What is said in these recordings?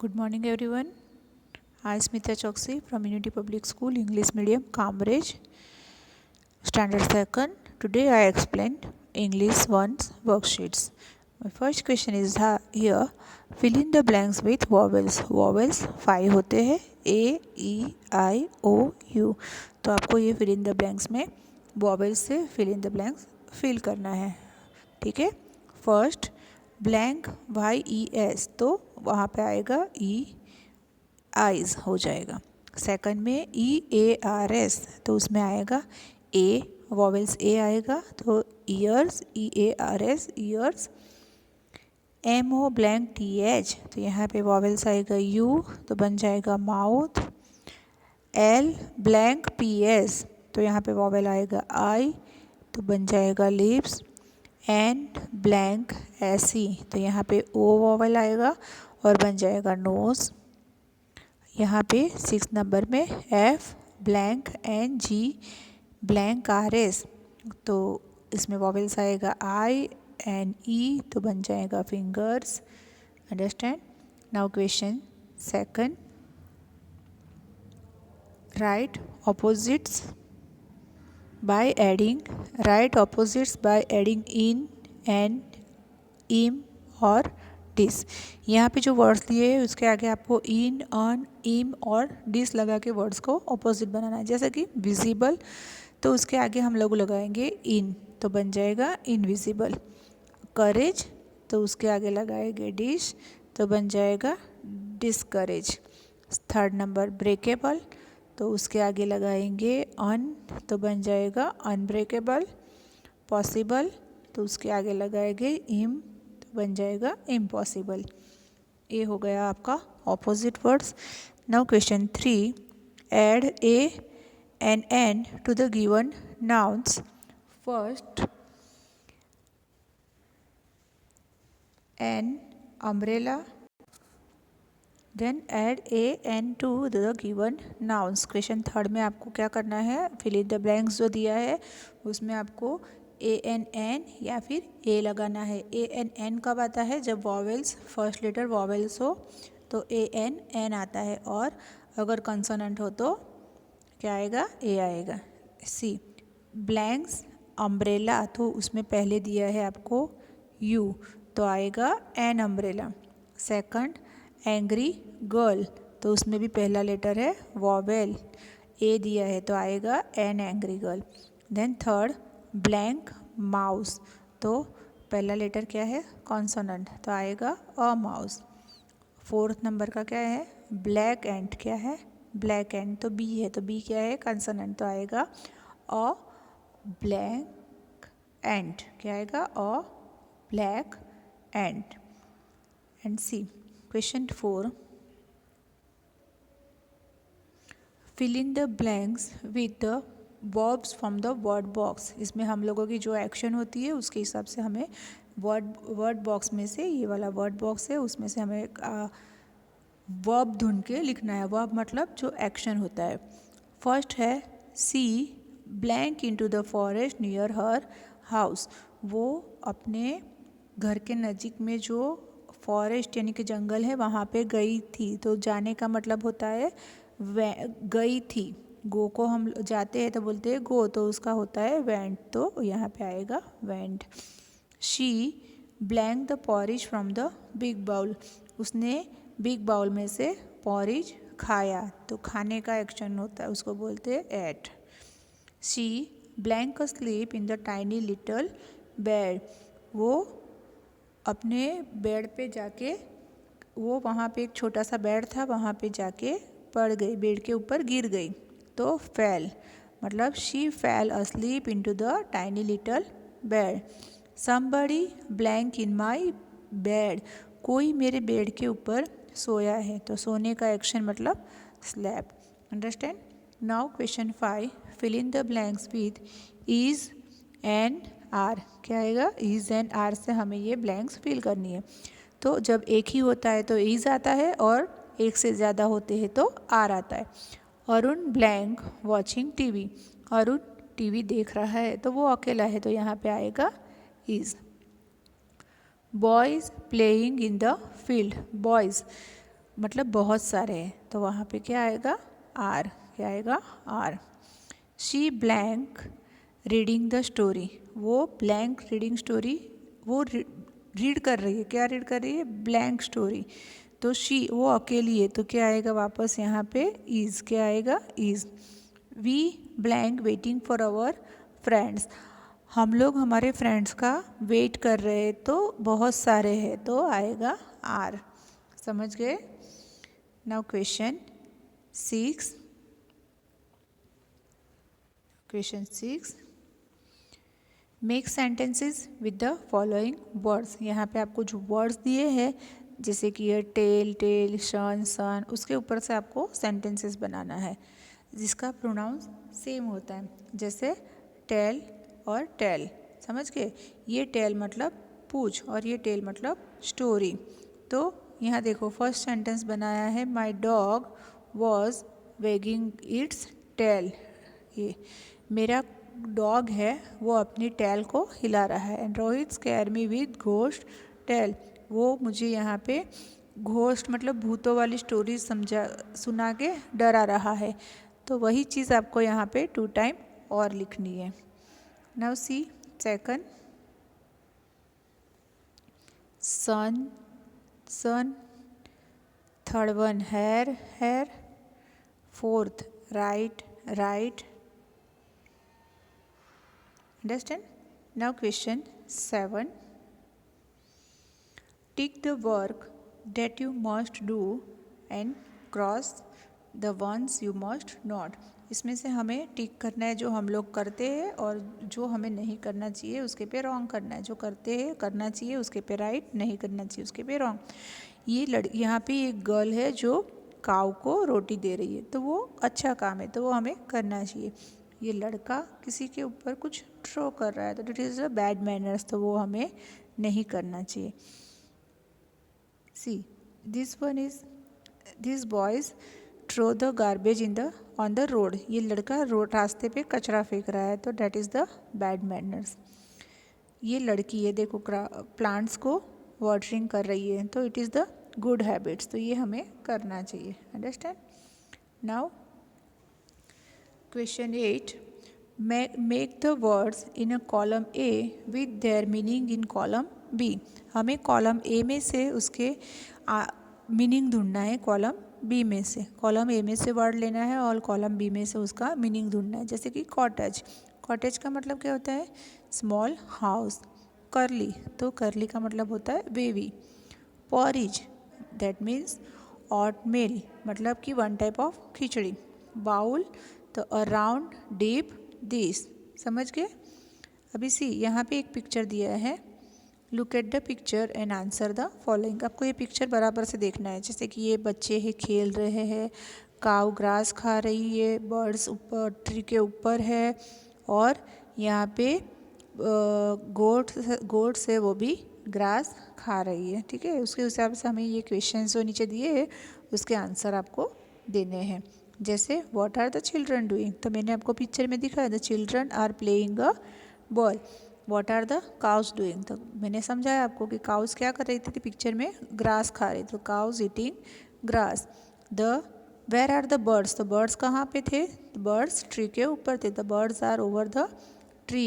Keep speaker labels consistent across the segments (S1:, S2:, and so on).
S1: Good morning everyone. I Smita Choksi from Unity Public School English Medium Cambridge Standard 2nd. Today I explained English 1's worksheets. My first question is here. Fill in the blanks with vowels. Vowels 5 होते हैं A, E, I, O, U. तो आपको ये fill in the blanks में vowels से fill in the blanks fill करना है. ठीक है. फर्स्ट ब्लैंक YES तो वहाँ पे आएगा E आइज़ हो जाएगा. सेकंड में EARS तो उसमें आएगा A वॉवेल्स A आएगा तो years EARS years. MO blank TH तो यहाँ पे वॉवेल्स आएगा U तो बन जाएगा माउथ. L ब्लैंक PS तो यहाँ पे वॉवेल आएगा I तो बन जाएगा लिप्स. N ब्लैंक SE तो यहाँ पे O वॉवेल आएगा और बन जाएगा नोज़. यहाँ पे 6 नंबर में F blank NG blank RS तो इसमें वॉवेल्स आएगा I and E तो बन जाएगा fingers. Understand. Now question second. Right opposites by adding in and im और dis. यहाँ पे जो वर्ड्स दिए हैं उसके आगे आपको इन अन इम और डिस लगा के वर्ड्स को ऑपोजिट बनाना है. जैसे कि विजिबल तो उसके आगे हम लोग लगाएंगे इन तो बन जाएगा इनविजिबल. करेज तो उसके आगे लगाएंगे डिश तो बन जाएगा डिसकरेज. थर्ड नंबर ब्रेकेबल तो उसके आगे लगाएंगे अन तो बन जाएगा अनब्रेकेबल. पॉसिबल तो उसके आगे लगाएंगे इम तो बन जाएगा इम्पॉसिबल. ये हो गया आपका opposite words. Now question 3. Add a and an to the given nouns. First an umbrella. Then add a an to the given nouns. Question third में आपको क्या करना है. फिल इन द ब्लैंक्स जो दिया है उसमें आपको ANN या फिर ए लगाना है. ANN कब आता है जब वॉवेल्स फर्स्ट लेटर वॉवेल्स हो तो ANN आता है और अगर कंसोनेंट हो तो क्या आएगा ए आएगा. सी ब्लैंक्स अम्ब्रेला तो उसमें पहले दिया है आपको U तो आएगा an umbrella. Second angry girl तो उसमें भी पहला लेटर है वॉवेल ए दिया है तो आएगा an angry girl. Then third blank mouse तो पहला लेटर क्या है कॉन्सोनेंट तो आएगा अ माउस. फोर्थ नंबर का क्या है ब्लैक एंट. क्या है ब्लैक एंट तो बी है तो बी क्या है कंसोनेंट तो आएगा अ ब्लैक एंट. क्या आएगा a black ant. And C question 4. Fill in the blanks with the verbs from the word box. इसमें हम लोगों की जो एक्शन होती है उसके हिसाब से हमें वर्ड बॉक्स में से ये वाला वर्ड बॉक्स है उसमें से हमें वर्ब ढूंढ के लिखना है. वर्ब मतलब जो एक्शन होता है. फर्स्ट है see blank into the forest near her house. वो अपने घर के नज़दीक में जो फॉरेस्ट यानी कि जंगल है वहाँ पे गई थी. तो जाने का मतलब होता है गई थी. गो को हम जाते हैं तो बोलते हैं गो तो उसका होता है वेंट तो यहाँ पे आएगा went. She blank the porridge from the big bowl. उसने बिग बाउल में से पॉरिज खाया तो खाने का एक्शन होता है उसको बोलते हैं ate. She blank a sleep in the tiny little bed. वो अपने बेड पे जाके वो वहाँ पे एक छोटा सा बेड था वहाँ पे जाके पड़ गई बेड के ऊपर गिर गई तो फेल मतलब she fail asleep into the tiny little bed. Somebody blank in my bed. कोई मेरे बेड के ऊपर सोया है तो सोने का एक्शन मतलब slap. Understand. Now question 5. Fill in the blanks with is and are. क्या आएगा इज एंड आर से हमें ये ब्लैंक्स फिल करनी है. तो जब एक ही होता है तो इज आता है और एक से ज़्यादा होते हैं तो आर आता है. Arun blank watching TV. Arun TV देख रहा है तो वो अकेला है तो यहाँ पे आएगा is. Boys playing in the field. Boys मतलब बहुत सारे हैं, तो वहाँ पे क्या आएगा, आर। क्या आएगा, are. She blank reading the story, वो ब्लैंक रीडिंग स्टोरी, वो रीड कर रही है। क्या रीड कर रही है, ब्लैंक स्टोरी। तो शी, वो अकेली है, तो क्या आएगा वापस यहाँ पे, इज़। क्या आएगा, is. We blank waiting for our friends, हम लोग हमारे फ्रेंड्स का वेट कर रहे हैं, तो बहुत सारे हैं, तो आएगा आर। समझ गए। Now question 6। Question 6, make sentences with the following words. यहाँ पे आपको जो वर्ड्स दिए हैं, जैसे कि ये टेल, टेल, सन, सन, उसके ऊपर से आपको सेंटेंसेस बनाना है जिसका प्रोनाउंस सेम होता है, जैसे टेल और टेल। समझ गए। ये टेल मतलब पूछ और ये टेल मतलब स्टोरी। तो यहाँ देखो फर्स्ट सेंटेंस बनाया है, my dog was wagging its tail. ये मेरा डॉग है, वो अपनी टेल को हिला रहा है। And Rohit scare me with ghost tale, वो मुझे यहाँ पे घोस्ट मतलब भूतों वाली स्टोरी सुना के डरा रहा है। तो वही चीज़ आपको यहाँ पे 2 टाइम और लिखनी है। Now see second, sun, sun. Third one, hair, hair. Fourth, right, right. Understand? Now question 7. Tick the work that you must do and cross the ones you must not. इसमें से हमें टिक करना है जो हम लोग करते हैं, और जो हमें नहीं करना चाहिए उसके पे रॉन्ग करना है। जो करते हैं करना चाहिए उसके पे राइट, नहीं करना चाहिए उसके पे रॉन्ग। ये यहाँ पे एक गर्ल है जो काऊ को रोटी दे रही है, तो वो अच्छा काम है, तो वो हमें करना चाहिए। ये लड़का किसी के ऊपर कुछ थ्रो कर रहा है, तो it is a bad manners, तो वो हमें नहीं करना चाहिए। See this one is, this boys throw the garbage in the on the road. ये लड़का रोड रास्ते पे कचरा फेंक रहा है, तो that is the bad manners. ये लड़की है, देखो प्लांट्स को वाटरिंग कर रही है, तो it is the good habits, तो ये हमें करना चाहिए। Understand. Now Question 8. Make the words in a column A with their meaning in column B. हमें कॉलम A में से उसके मीनिंग ढूंढना है कॉलम B में से। कॉलम A में से वर्ड लेना है और कॉलम B में से उसका मीनिंग ढूंढना है। जैसे कि कॉटेज, कॉटेज का मतलब क्या होता है, स्मॉल हाउस। करली, तो करली का मतलब होता है baby. Porridge, that means oat meal, मतलब कि वन टाइप ऑफ खिचड़ी। बाउल, तो अराउंड, डीप, दिस। समझ गए। अभी सी यहाँ पे एक पिक्चर दिया है, look at the picture and answer the following. आपको ये पिक्चर बराबर से देखना है। जैसे कि ये बच्चे हैं खेल रहे हैं, काऊ ग्रास खा रही है, बर्ड्स ऊपर ट्री के ऊपर है, और यहाँ पे गोट्स है, वो भी ग्रास खा रही है। ठीक है, उसके हिसाब से हमें ये क्वेश्चन जो नीचे दिए हैं उसके आंसर आपको देने हैं। जैसे what are the children doing, तो मैंने आपको पिक्चर में दिखाया the children are playing a ball. What are the cows doing, तो मैंने समझाया आपको कि काउज क्या कर रही थी पिक्चर में, ग्रास खा रही थी, तो cows eating grass. The where are the birds, तो बर्ड्स कहाँ पे थे, बर्ड्स ट्री के ऊपर थे, the birds are over the tree.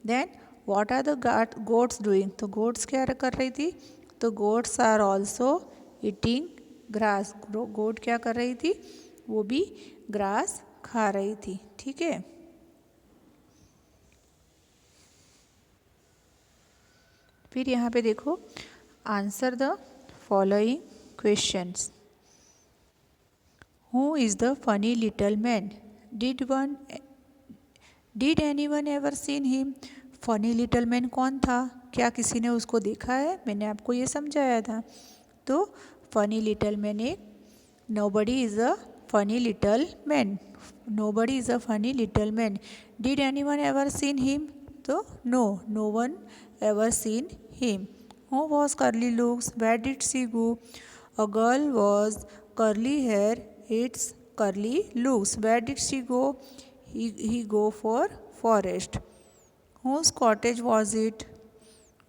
S1: Then what are the goats doing, तो गोट्स क्या कर रही थी, तो goats are also eating grass. Goat क्या कर रही थी, वो भी ग्रास खा रही थी। ठीक है, फिर यहाँ पे देखो, answer the following questions. Who is the funny little man, did anyone ever seen him. Funny little man कौन था, क्या किसी ने उसको देखा है, मैंने आपको ये समझाया था। तो फनी लिटल मैन एक, nobody is a funny little man, nobody is a funny little man. Did anyone ever seen him, तो no one ever seen him. Who was curly looks, where did she go, a girl was curly hair, it's curly looks, where did she go, he go for forest. Whose cottage was it,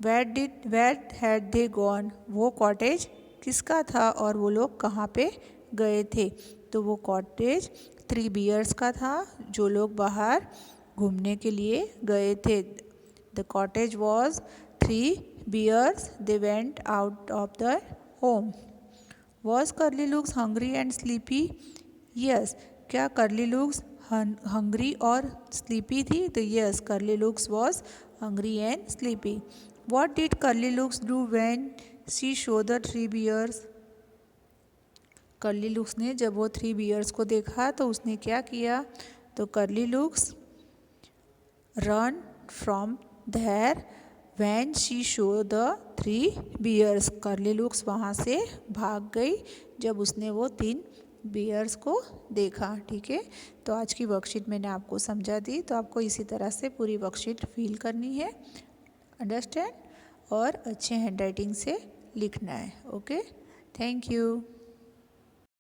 S1: where had they gone, वो cottage किसका था और वो लोग कहाँ पे गए थे। तो वो कॉटेज 3 बियर्स का था जो लोग बाहर घूमने के लिए गए थे। The cottage was 3 bears they went out of the home. Was Curly Locks hungry and sleepy? Yes. क्या कर्ली लुक्स हंग्री और स्लीपी थी? तो yes, Curly Locks was hungry and sleepy. What did Curly Locks do when she show the 3 bears? Curly Locks ने जब वो 3 bears को देखा तो उसने क्या किया? तो Curly Locks run from there when she show the 3 bears. Curly Locks वहाँ से भाग गई जब उसने वो 3 बियर्स को देखा। ठीक है, तो आज की वर्कशीट मैंने आपको समझा दी, तो आपको इसी तरह से पूरी वर्कशीट फिल करनी है, अंडरस्टैंड, और अच्छे हैंडराइटिंग से लिखना है। Okay, thank you.